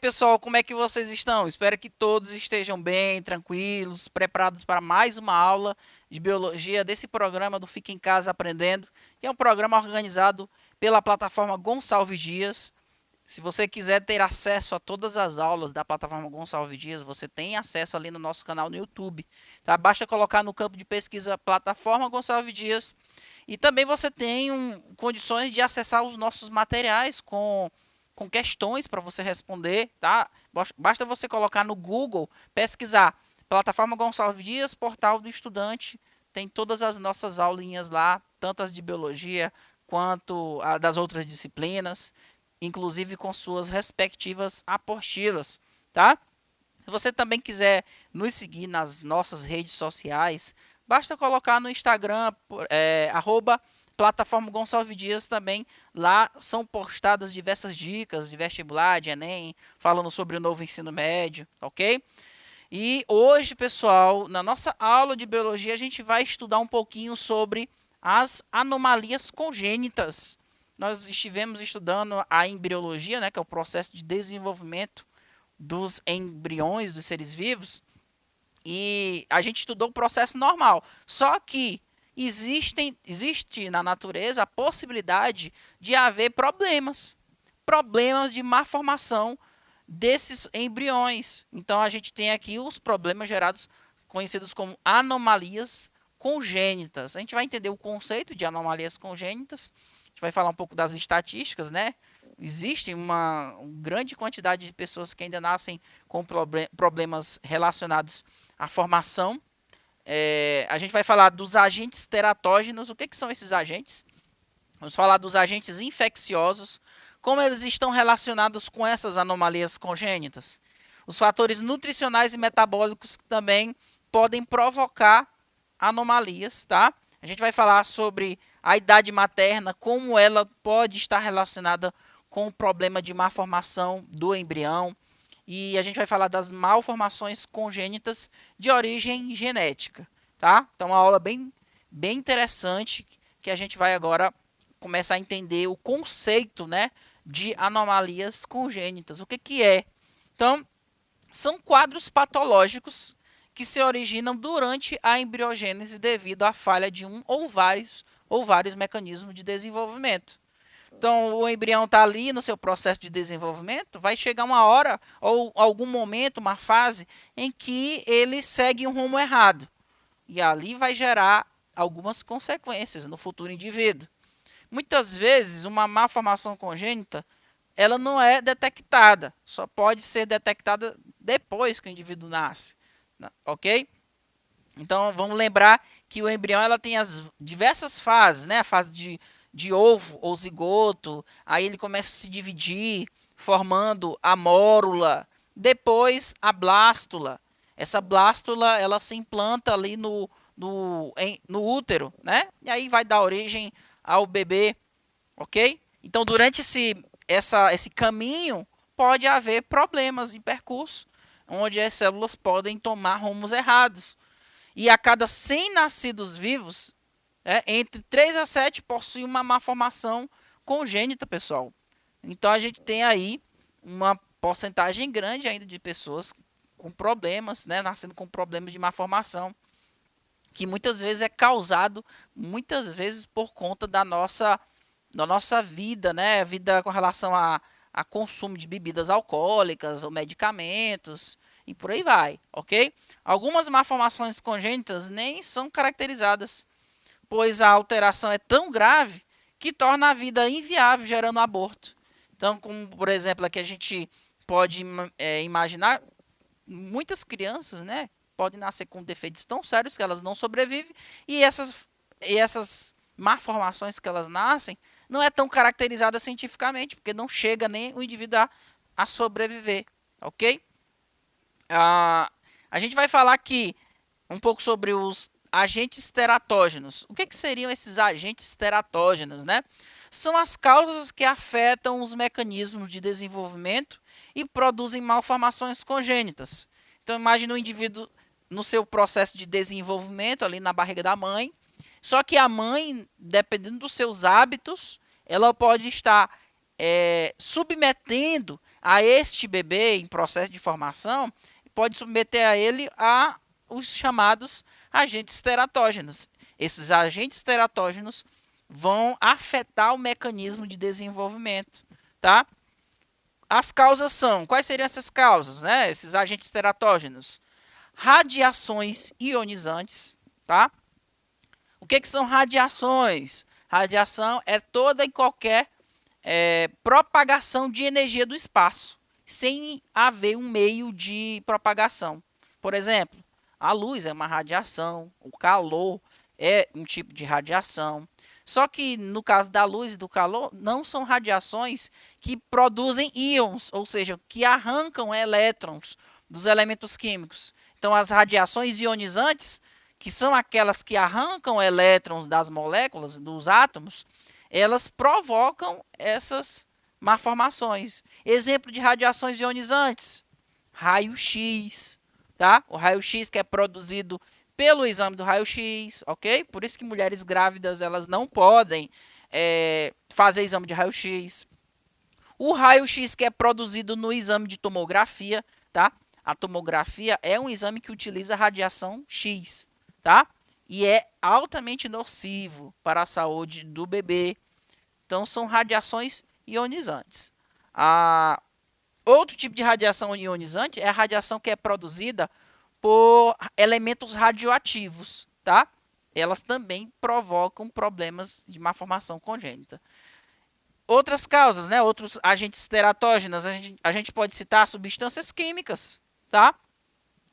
pessoal, como é que vocês estão? Espero que todos estejam bem, tranquilos, preparados para mais uma aula de biologia desse programa do Fica em Casa Aprendendo, que é um programa organizado pela plataforma Gonçalves Dias. Se você quiser ter acesso a todas as aulas da plataforma Gonçalves Dias, você tem acesso ali no nosso canal no YouTube. Tá? Basta colocar no campo de pesquisa plataforma Gonçalves Dias. E também você tem condições de acessar os nossos materiais com questões para você responder, tá? Basta você colocar no Google, pesquisar plataforma Gonçalves Dias, portal do estudante, tem todas as nossas aulinhas lá, tanto as de biologia quanto a das outras disciplinas, inclusive com suas respectivas apostilas, tá? Se você também quiser nos seguir nas nossas redes sociais, basta colocar no Instagram, arroba plataforma Gonçalves Dias também. Lá são postadas diversas dicas de vestibular, de Enem, falando sobre o novo ensino médio, ok? E hoje, pessoal, na nossa aula de biologia, a gente vai estudar um pouquinho sobre as anomalias congênitas. Nós estivemos estudando a embriologia, né, que é o processo de desenvolvimento dos embriões dos seres vivos, e a gente estudou o processo normal. Só que existe na natureza a possibilidade de haver problemas de má formação desses embriões. Então a gente tem aqui os problemas gerados, conhecidos como anomalias congênitas. A gente vai entender o conceito de anomalias congênitas, a gente vai falar um pouco das estatísticas, né? Existe uma grande quantidade de pessoas que ainda nascem com problemas relacionados à formação. A gente vai falar dos agentes teratógenos. O que são esses agentes? Vamos falar dos agentes infecciosos, como eles estão relacionados com essas anomalias congênitas. Os fatores nutricionais e metabólicos que também podem provocar anomalias, tá? A gente vai falar sobre a idade materna, como ela pode estar relacionada com o problema de má formação do embrião. E a gente vai falar das malformações congênitas de origem genética, tá? Então, uma aula bem interessante que a gente vai agora começar a entender o conceito, né, de anomalias congênitas. O que é? Então, são quadros patológicos que se originam durante a embriogênese devido à falha de um ou vários mecanismos de desenvolvimento. Então, o embrião está ali no seu processo de desenvolvimento, vai chegar uma hora ou algum momento, uma fase, em que ele segue um rumo errado. E ali vai gerar algumas consequências no futuro indivíduo. Muitas vezes, uma malformação congênita, ela não é detectada, só pode ser detectada depois que o indivíduo nasce, ok? Então, vamos lembrar que o embrião ela tem as diversas fases, né? A fase de ovo ou zigoto, aí ele começa a se dividir, formando a mórula, depois a blástula. Essa blástula ela se implanta ali no útero, né? E aí vai dar origem ao bebê, ok? Então, durante esse caminho, pode haver problemas de percurso, onde as células podem tomar rumos errados. E a cada 100 nascidos vivos, entre 3 a 7 possuem uma malformação congênita, pessoal. Então, a gente tem aí uma porcentagem grande ainda de pessoas com problemas, né, nascendo com problemas de malformação, que muitas vezes é causado, muitas vezes por conta da nossa vida, né, vida com relação a consumo de bebidas alcoólicas ou medicamentos e por aí vai, ok? Algumas malformações congênitas nem são caracterizadas, pois a alteração é tão grave que torna a vida inviável, gerando aborto. Então, como por exemplo, aqui a gente pode imaginar, muitas crianças, né, podem nascer com defeitos tão sérios que elas não sobrevivem, e essas malformações que elas nascem não é tão caracterizada cientificamente, porque não chega nem o indivíduo a sobreviver, ok? A gente vai falar aqui um pouco sobre os agentes teratógenos. O que seriam esses agentes teratógenos, né? São as causas que afetam os mecanismos de desenvolvimento e produzem malformações congênitas. Então, imagine um indivíduo no seu processo de desenvolvimento, ali na barriga da mãe, só que a mãe, dependendo dos seus hábitos, ela pode estar submetendo a este bebê em processo de formação, pode submeter a ele a os chamados agentes teratógenos. Esses agentes teratógenos vão afetar o mecanismo de desenvolvimento, tá? As causas são, quais seriam essas causas, né? Esses agentes teratógenos? Radiações ionizantes, tá? O que são radiações? Radiação é toda e qualquer propagação de energia do espaço, sem haver um meio de propagação. Por exemplo, a luz é uma radiação, o calor é um tipo de radiação. Só que no caso da luz e do calor, não são radiações que produzem íons, ou seja, que arrancam elétrons dos elementos químicos. Então, as radiações ionizantes, que são aquelas que arrancam elétrons das moléculas, dos átomos, elas provocam essas malformações. Exemplo de radiações ionizantes: raio-x, tá? O raio-x que é produzido pelo exame do raio-x, ok? Por isso que mulheres grávidas elas não podem fazer exame de raio-x. O raio-x que é produzido no exame de tomografia, tá? A tomografia é um exame que utiliza radiação X, tá? E é altamente nocivo para a saúde do bebê. Então, são radiações ionizantes. Outro tipo de radiação ionizante é a radiação que é produzida por elementos radioativos, tá? Elas também provocam problemas de malformação congênita. Outras causas, né? Outros agentes teratógenos, a gente pode citar substâncias químicas, tá?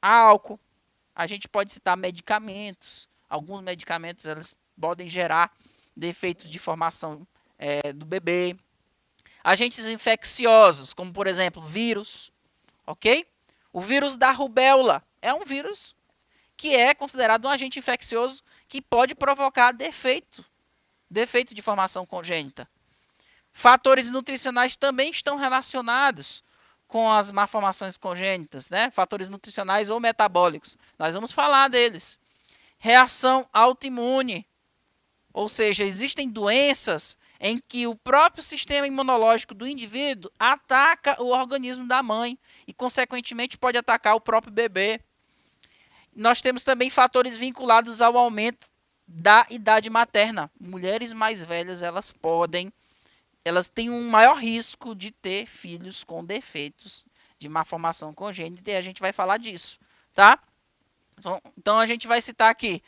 Álcool, a gente pode citar medicamentos. Alguns medicamentos eles podem gerar defeitos de formação do bebê. Agentes infecciosos, como por exemplo, vírus, ok? O vírus da rubéola é um vírus que é considerado um agente infeccioso que pode provocar defeito de formação congênita. Fatores nutricionais também estão relacionados com as malformações congênitas, né? Fatores nutricionais ou metabólicos. Nós vamos falar deles. Reação autoimune, ou seja, existem doenças em que o próprio sistema imunológico do indivíduo ataca o organismo da mãe e, consequentemente, pode atacar o próprio bebê. Nós temos também fatores vinculados ao aumento da idade materna. Mulheres mais velhas, elas têm um maior risco de ter filhos com defeitos de malformação congênita, e a gente vai falar disso, tá? Então a gente vai citar aqui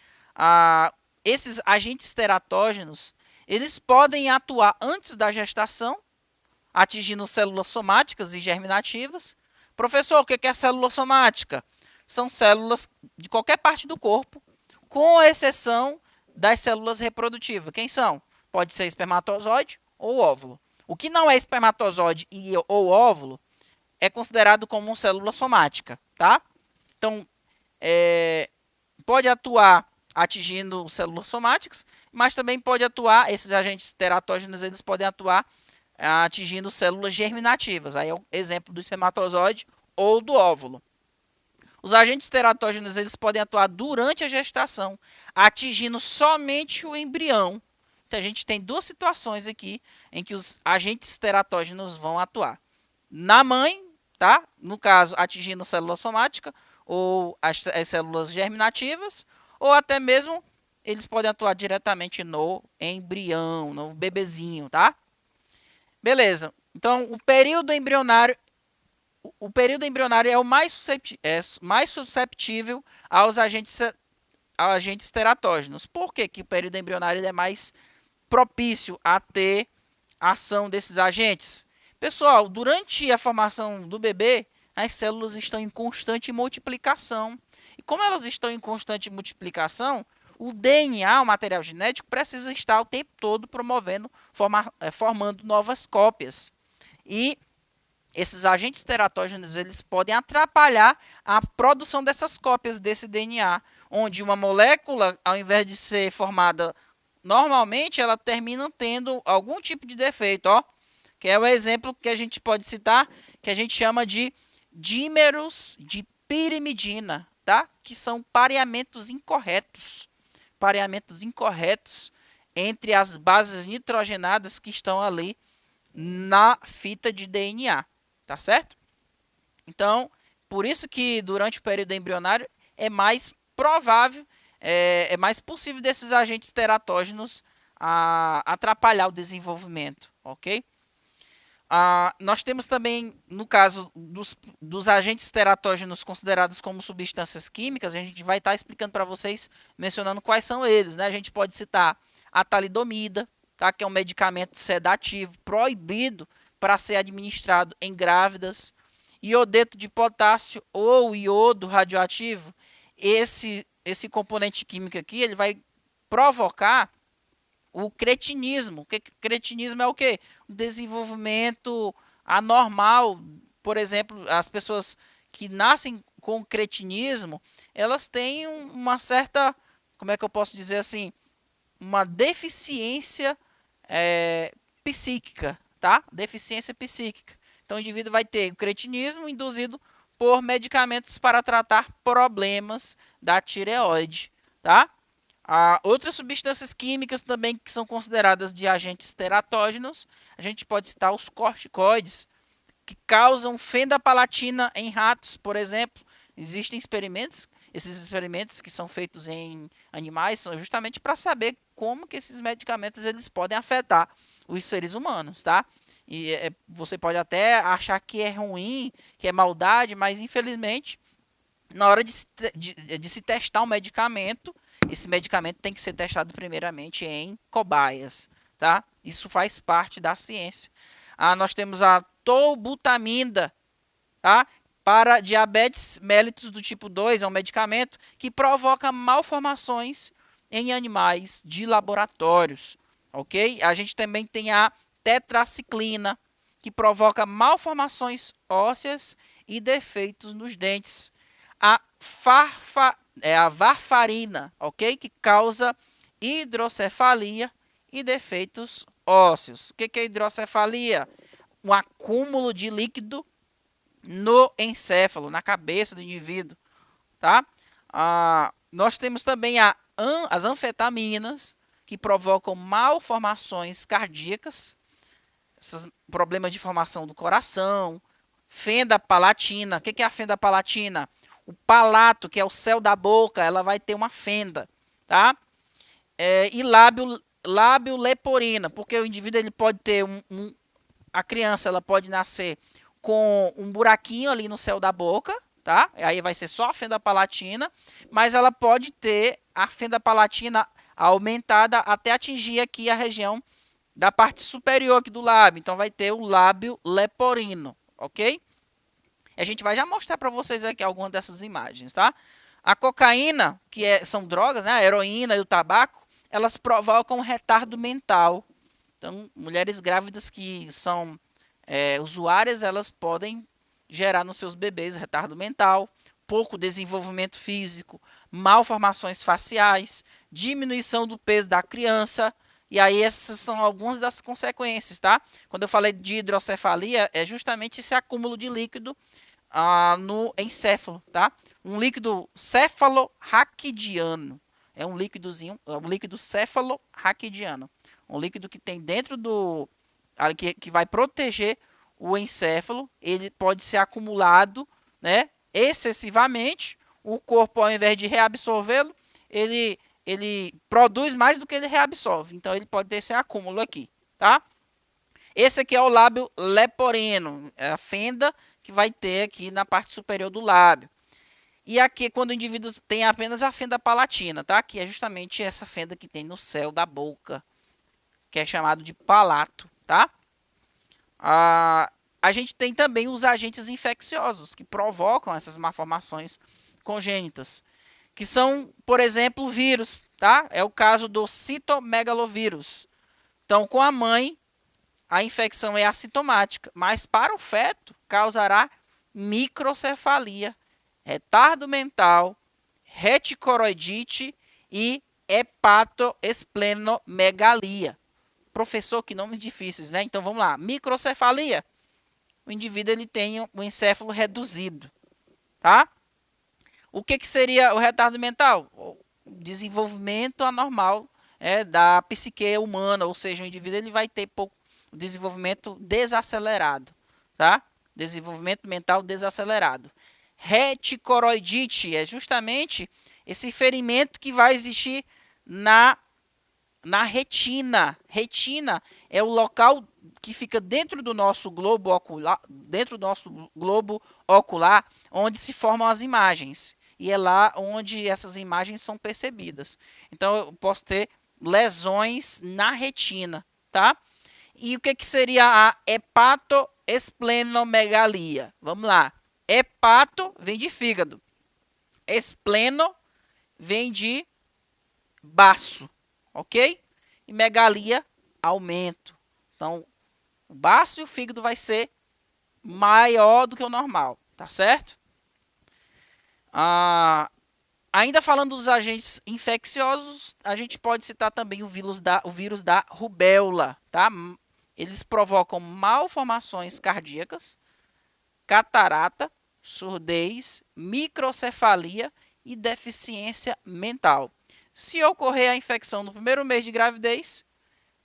esses agentes teratógenos. Eles podem atuar antes da gestação, atingindo células somáticas e germinativas. Professor, o que é célula somática? São células de qualquer parte do corpo, com exceção das células reprodutivas. Quem são? Pode ser espermatozoide ou óvulo. O que não é espermatozoide ou óvulo é considerado como uma célula somática, tá? Então, pode atuar atingindo células somáticas, mas também pode atuar, esses agentes teratógenos, eles podem atuar atingindo células germinativas. Aí é o exemplo do espermatozoide ou do óvulo. Os agentes teratógenos, eles podem atuar durante a gestação, atingindo somente o embrião. Então, a gente tem duas situações aqui em que os agentes teratógenos vão atuar. Na mãe, tá? No caso, atingindo célula somática ou as células germinativas, ou até mesmo eles podem atuar diretamente no embrião, no bebezinho, tá? Beleza. Então, o período embrionário é o mais susceptível aos agentes teratógenos. Por que o período embrionário é mais propício a ter ação desses agentes? Pessoal, durante a formação do bebê, as células estão em constante multiplicação. E como elas estão em constante multiplicação, o DNA, o material genético, precisa estar o tempo todo formando novas cópias. E esses agentes teratógenos, eles podem atrapalhar a produção dessas cópias desse DNA, onde uma molécula, ao invés de ser formada normalmente, ela termina tendo algum tipo de defeito, ó, que é o exemplo que a gente pode citar, que a gente chama de dímeros de pirimidina, tá? Que são pareamentos incorretos entre as bases nitrogenadas que estão ali na fita de DNA, tá certo? Então, por isso que durante o período embrionário é mais provável, é mais possível desses agentes teratógenos atrapalhar o desenvolvimento, ok? Nós temos também, no caso dos agentes teratógenos considerados como substâncias químicas, a gente vai estar explicando para vocês, mencionando quais são eles, né? A gente pode citar a talidomida, tá? Que é um medicamento sedativo proibido para ser administrado em grávidas. Iodeto de potássio ou iodo radioativo, esse componente químico aqui, ele vai provocar o cretinismo. Cretinismo é o quê? O desenvolvimento anormal. Por exemplo, as pessoas que nascem com cretinismo, elas têm uma certa, como é que eu posso dizer assim, uma deficiência psíquica, tá? Deficiência psíquica. Então o indivíduo vai ter o cretinismo induzido por medicamentos para tratar problemas da tireoide, tá? Outras substâncias químicas também que são consideradas de agentes teratógenos, a gente pode citar os corticoides, que causam fenda palatina em ratos, por exemplo. Existem experimentos, esses experimentos que são feitos em animais são justamente para saber como que esses medicamentos eles podem afetar os seres humanos, tá? E você pode até achar que é ruim, que é maldade, mas infelizmente, na hora de se testar um medicamento, esse medicamento tem que ser testado primeiramente em cobaias, tá? Isso faz parte da ciência. Nós temos a tolbutamida, tá? Para diabetes mellitus do tipo 2, é um medicamento que provoca malformações em animais de laboratórios, ok? A gente também tem a tetraciclina, que provoca malformações ósseas e defeitos nos dentes. A varfarina, ok? Que causa hidrocefalia e defeitos ósseos. O que é hidrocefalia? Um acúmulo de líquido no encéfalo, na cabeça do indivíduo, tá? Nós temos também as anfetaminas, que provocam malformações cardíacas, esses problemas de formação do coração, fenda palatina. O que é a fenda palatina? O palato, que é o céu da boca, ela vai ter uma fenda, tá? E lábio leporina, porque o indivíduo ele pode ter a criança ela pode nascer com um buraquinho ali no céu da boca, tá? Aí vai ser só a fenda palatina, mas ela pode ter a fenda palatina aumentada até atingir aqui a região da parte superior aqui do lábio. Então vai ter o lábio leporino, ok? A gente vai já mostrar para vocês aqui algumas dessas imagens, tá? A cocaína, que são drogas, né? A heroína e o tabaco, elas provocam retardo mental. Então, mulheres grávidas que são usuárias, elas podem gerar nos seus bebês retardo mental, pouco desenvolvimento físico, malformações faciais, diminuição do peso da criança. E aí essas são algumas das consequências, tá? Quando eu falei de hidrocefalia, é justamente esse acúmulo de líquido no encéfalo, tá? Um líquido cefalorraquidiano. É um líquidozinho, é um líquido cefalorraquidiano. Um líquido que tem dentro que vai proteger o encéfalo. Ele pode ser acumulado, né, excessivamente. O corpo, ao invés de reabsorvê-lo, ele produz mais do que ele reabsorve. Então, ele pode ter esse acúmulo aqui, tá? Esse aqui é o lábio leporino, é a fenda que vai ter aqui na parte superior do lábio. E aqui, quando o indivíduo tem apenas a fenda palatina, tá? Que é justamente essa fenda que tem no céu da boca, que é chamado de palato, tá? A gente tem também os agentes infecciosos que provocam essas malformações congênitas, que são, por exemplo, vírus, tá? É o caso do citomegalovírus. Então, com a mãe, a infecção é assintomática, mas para o feto causará microcefalia, retardo mental, reticoroidite e hepatoesplenomegalia. Professor, que nomes difíceis, né? Então vamos lá. Microcefalia. O indivíduo ele tem um encéfalo reduzido, tá? O que seria o retardo mental? O desenvolvimento anormal da psique humana, ou seja, o indivíduo ele vai ter o desenvolvimento desacelerado, tá? desenvolvimento mental desacelerado. Reticoroidite é justamente esse ferimento que vai existir na retina. Retina é o local que fica dentro do nosso globo ocular, onde se formam as imagens. E é lá onde essas imagens são percebidas. Então eu posso ter lesões na retina, tá? E o que seria a hepatoesplenomegalia? Vamos lá. Hepato vem de fígado. Espleno vem de baço, ok? E megalia, aumento. Então, o baço e o fígado vai ser maior do que o normal, tá certo? Ainda falando dos agentes infecciosos, a gente pode citar também o vírus da rubéola, tá? Eles provocam malformações cardíacas, catarata, surdez, microcefalia e deficiência mental. Se ocorrer a infecção no primeiro mês de gravidez,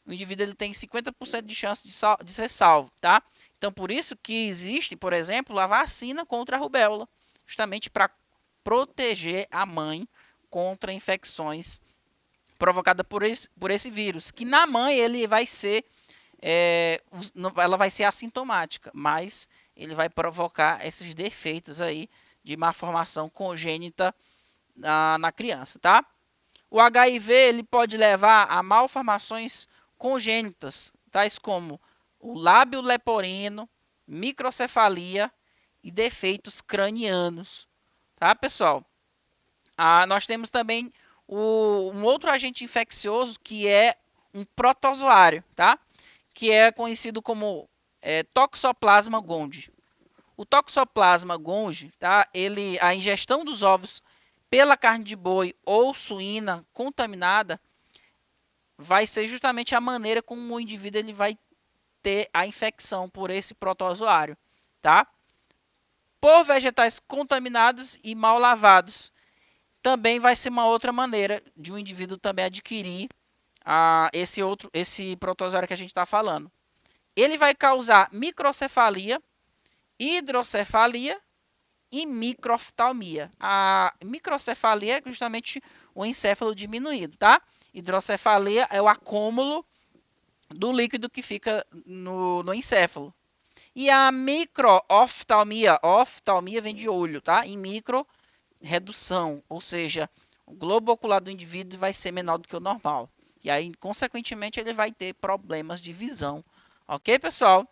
o indivíduo ele tem 50% de chance de ser salvo, tá? Então, por isso que existe, por exemplo, a vacina contra a rubéola, justamente para proteger a mãe contra infecções provocadas por esse vírus, que na mãe ele vai ser, ela vai ser assintomática, mas ele vai provocar esses defeitos aí de malformação congênita na criança, tá? O HIV ele pode levar a malformações congênitas, tais como o lábio leporino, microcefalia e defeitos cranianos. Tá, pessoal? Nós temos também um outro agente infeccioso que é um protozoário, tá? Que é conhecido como Toxoplasma gondii. O Toxoplasma gondii, tá? A ingestão dos ovos pela carne de boi ou suína contaminada vai ser justamente a maneira como o indivíduo ele vai ter a infecção por esse protozoário, tá? Por vegetais contaminados e mal lavados, também vai ser uma outra maneira de um indivíduo também adquirir esse protozoário que a gente está falando. Ele vai causar microcefalia, hidrocefalia e microoftalmia. A microcefalia é justamente o encéfalo diminuído, tá? Hidrocefalia é o acúmulo do líquido que fica no encéfalo. E a microoftalmia, oftalmia vem de olho, tá? E micro, redução, ou seja, o globo ocular do indivíduo vai ser menor do que o normal. E aí, consequentemente, ele vai ter problemas de visão. Ok, pessoal?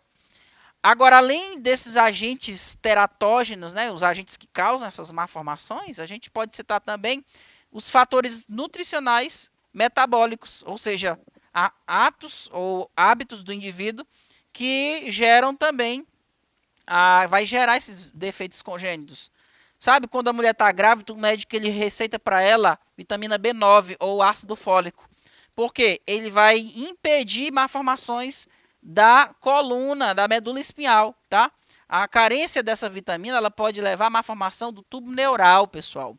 Agora, além desses agentes teratógenos, né, os agentes que causam essas malformações, a gente pode citar também os fatores nutricionais metabólicos, ou seja, atos ou hábitos do indivíduo que geram também, vai gerar esses defeitos congênitos. Sabe, quando a mulher está grávida, o médico ele receita para ela vitamina B9 ou ácido fólico. Por quê? Ele vai impedir malformações da coluna, da medula espinhal, tá? A carência dessa vitamina, ela pode levar à malformação do tubo neural, pessoal.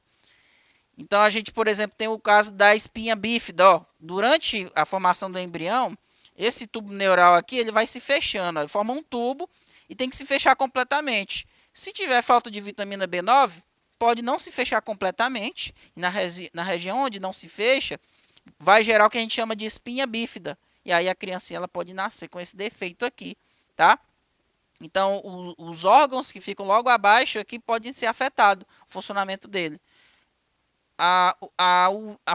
Então, a gente, por exemplo, tem o caso da espinha bífida, ó. Durante a formação do embrião, esse tubo neural aqui, ele vai se fechando, ó. Ele forma um tubo e tem que se fechar completamente. Se tiver falta de vitamina B9, pode não se fechar completamente. E na região onde não se fecha, vai gerar o que a gente chama de espinha bífida. E aí a criancinha ela pode nascer com esse defeito aqui, tá? Então, os órgãos que ficam logo abaixo aqui podem ser afetados, o funcionamento dele. A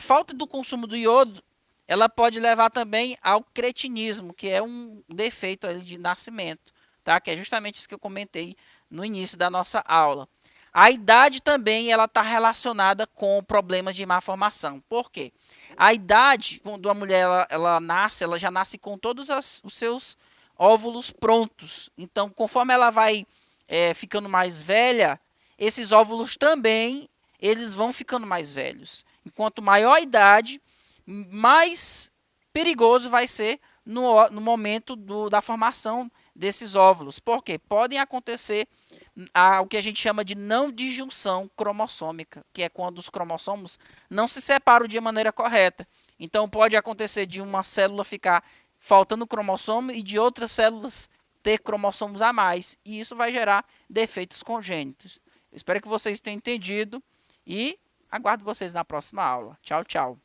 falta do consumo do iodo, ela pode levar também ao cretinismo, que é um defeito ali de nascimento, tá? Que é justamente isso que eu comentei no início da nossa aula. A idade também ela está relacionada com problemas de malformação. Por quê? A idade, quando a mulher ela nasce, ela já nasce com todos os seus óvulos prontos. Então, conforme ela vai ficando mais velha, esses óvulos também eles vão ficando mais velhos. Enquanto maior a idade, mais perigoso vai ser no momento da formação desses óvulos. Por quê? Podem acontecer o que a gente chama de não disjunção cromossômica, que é quando os cromossomos não se separam de maneira correta. Então, pode acontecer de uma célula ficar faltando cromossomo e de outras células ter cromossomos a mais, e isso vai gerar defeitos congênitos. Eu espero que vocês tenham entendido e aguardo vocês na próxima aula. Tchau, tchau.